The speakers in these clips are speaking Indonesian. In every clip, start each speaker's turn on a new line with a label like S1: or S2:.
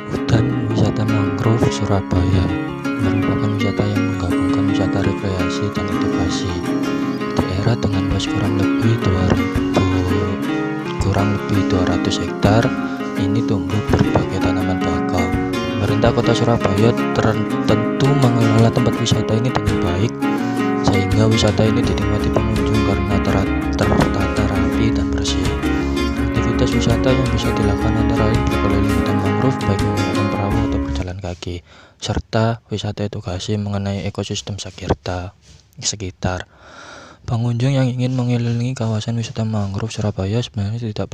S1: Hutan Wisata Mangrove Surabaya merupakan wisata yang menggabungkan wisata rekreasi dan edukasi. Di era dengan luas kurang lebih 200 hektar, ini tumbuh berbagai tanaman bakau. Pemerintah Kota Surabaya tentu mengelola tempat wisata ini dengan baik, sehingga wisata ini dinikmati pengunjung karena tertata rapi dan bersih. Aktivitas wisata yang bisa dilakukan antara lain berkeliling hutan mangrove, baik menggunakan perahu atau berjalan kaki, serta wisata edukasi mengenai ekosistem sekitar. Pengunjung yang ingin mengelilingi kawasan wisata mangrove Surabaya sebenarnya tidak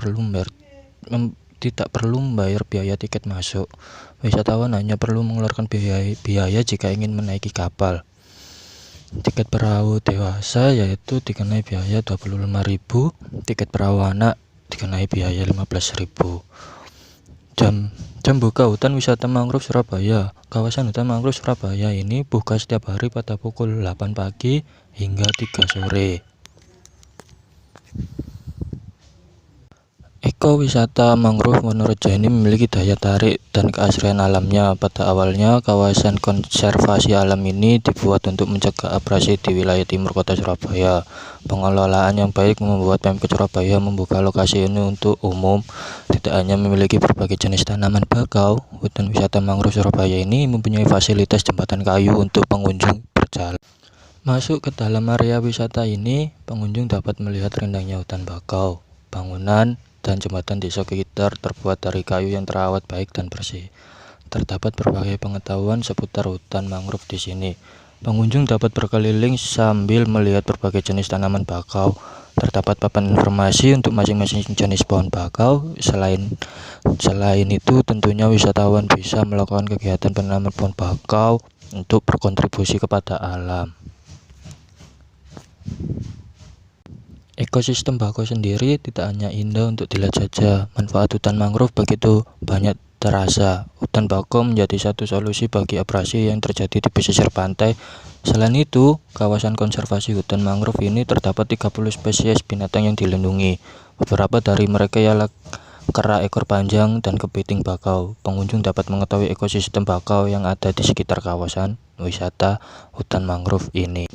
S1: perlu membayar biaya tiket masuk. Wisatawan hanya perlu mengeluarkan biaya jika ingin menaiki kapal. Tiket perahu dewasa yaitu dikenai biaya 25.000, tiket perahu anak dikenai biaya 15.000. Jam buka hutan wisata mangrove Surabaya. Kawasan hutan mangrove Surabaya ini buka setiap hari pada pukul 8 pagi hingga 3 sore. Ekowisata mangrove Wonorejo ini memiliki daya tarik dan keasrian alamnya. Pada awalnya, kawasan konservasi alam ini dibuat untuk mencegah abrasi di wilayah timur kota Surabaya. Pengelolaan yang baik membuat Pemkot Surabaya membuka lokasi ini untuk umum. Tidak hanya memiliki berbagai jenis tanaman bakau, hutan wisata mangrove Surabaya ini mempunyai fasilitas jembatan kayu untuk pengunjung berjalan. Masuk ke dalam area wisata ini, pengunjung dapat melihat rindangnya hutan bakau, bangunan, dan jembatan di sekitar terbuat dari kayu yang terawat baik dan bersih. Terdapat berbagai pengetahuan seputar hutan mangrove di sini. Pengunjung dapat berkeliling sambil melihat berbagai jenis tanaman bakau. Terdapat papan informasi untuk masing-masing jenis pohon bakau. Selain itu, tentunya wisatawan bisa melakukan kegiatan penanaman pohon bakau untuk berkontribusi kepada alam. Ekosistem bakau sendiri tidak hanya indah untuk dilihat saja, manfaat hutan mangrove begitu banyak terasa. Hutan bakau menjadi satu solusi bagi abrasi yang terjadi di pesisir pantai. Selain itu, kawasan konservasi hutan mangrove ini terdapat 30 spesies binatang yang dilindungi. Beberapa dari mereka ialah kera ekor panjang dan kepiting bakau. Pengunjung dapat mengetahui ekosistem bakau yang ada di sekitar kawasan wisata hutan mangrove ini.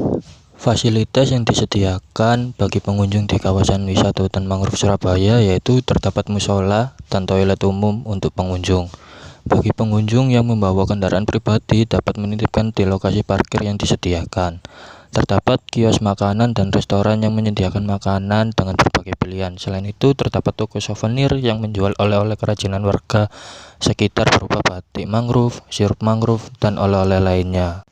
S1: Fasilitas yang disediakan bagi pengunjung di kawasan wisata hutan mangrove Surabaya yaitu terdapat musola dan toilet umum untuk pengunjung. Bagi pengunjung yang membawa kendaraan pribadi dapat menitipkan di lokasi parkir yang disediakan. Terdapat kios makanan dan restoran yang menyediakan makanan dengan berbagai pilihan. Selain itu, terdapat toko souvenir yang menjual oleh-oleh kerajinan warga sekitar berupa batik mangrove, sirup mangrove, dan oleh-oleh lainnya.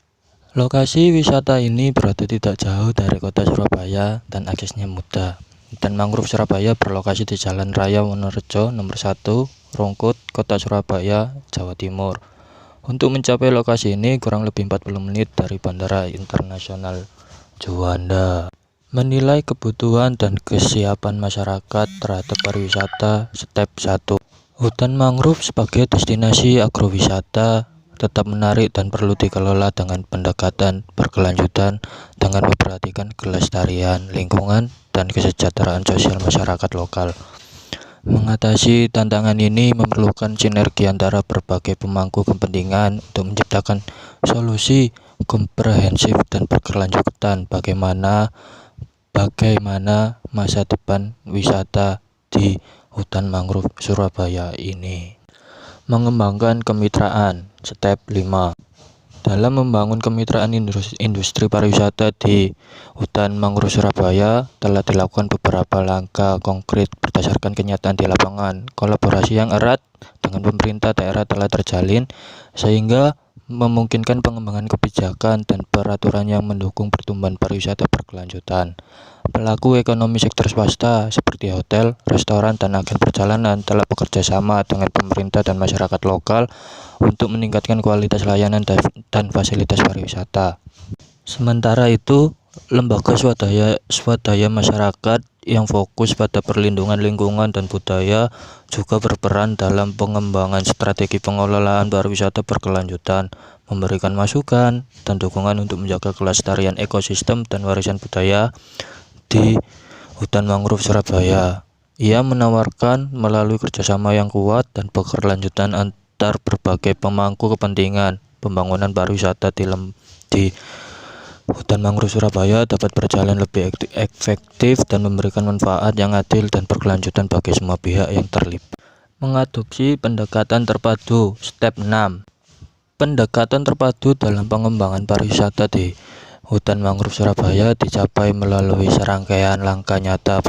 S1: Lokasi wisata ini berada tidak jauh dari kota Surabaya dan aksesnya mudah. Hutan mangrove Surabaya berlokasi di Jalan Raya Wonorejo nomor 1, Rungkut, Kota Surabaya, Jawa Timur. Untuk mencapai lokasi ini kurang lebih 40 menit dari Bandara Internasional Juanda. Menilai kebutuhan dan kesiapan masyarakat terhadap pariwisata step 1. Hutan mangrove sebagai destinasi agrowisata tetap menarik dan perlu dikelola dengan pendekatan berkelanjutan dengan memperhatikan kelestarian lingkungan dan kesejahteraan sosial masyarakat lokal. Mengatasi tantangan ini memerlukan sinergi antara berbagai pemangku kepentingan untuk menciptakan solusi komprehensif dan berkelanjutan bagaimana masa depan wisata di hutan mangrove Surabaya ini. Mengembangkan kemitraan step 5. Dalam membangun kemitraan industri pariwisata di hutan mangrove Surabaya telah dilakukan beberapa langkah konkret berdasarkan kenyataan di lapangan. Kolaborasi yang erat dengan pemerintah daerah telah terjalin sehingga memungkinkan pengembangan kebijakan dan peraturan yang mendukung pertumbuhan pariwisata berkelanjutan. Pelaku ekonomi sektor swasta seperti hotel, restoran, dan agen perjalanan telah bekerja sama dengan pemerintah dan masyarakat lokal untuk meningkatkan kualitas layanan dan fasilitas pariwisata. Sementara itu, lembaga swadaya masyarakat yang fokus pada perlindungan lingkungan dan budaya juga berperan dalam pengembangan strategi pengelolaan pariwisata berkelanjutan, memberikan masukan dan dukungan untuk menjaga kelestarian ekosistem dan warisan budaya di hutan mangrove Surabaya. Ia menawarkan melalui kerjasama yang kuat dan berkelanjutan antar berbagai pemangku kepentingan. Pembangunan pariwisata di hutan mangrove Surabaya dapat berjalan lebih efektif dan memberikan manfaat yang adil dan berkelanjutan bagi semua pihak yang terlibat. Mengadopsi pendekatan terpadu. Step 6. Pendekatan terpadu dalam pengembangan pariwisata di hutan mangrove Surabaya dicapai melalui serangkaian langkah nyata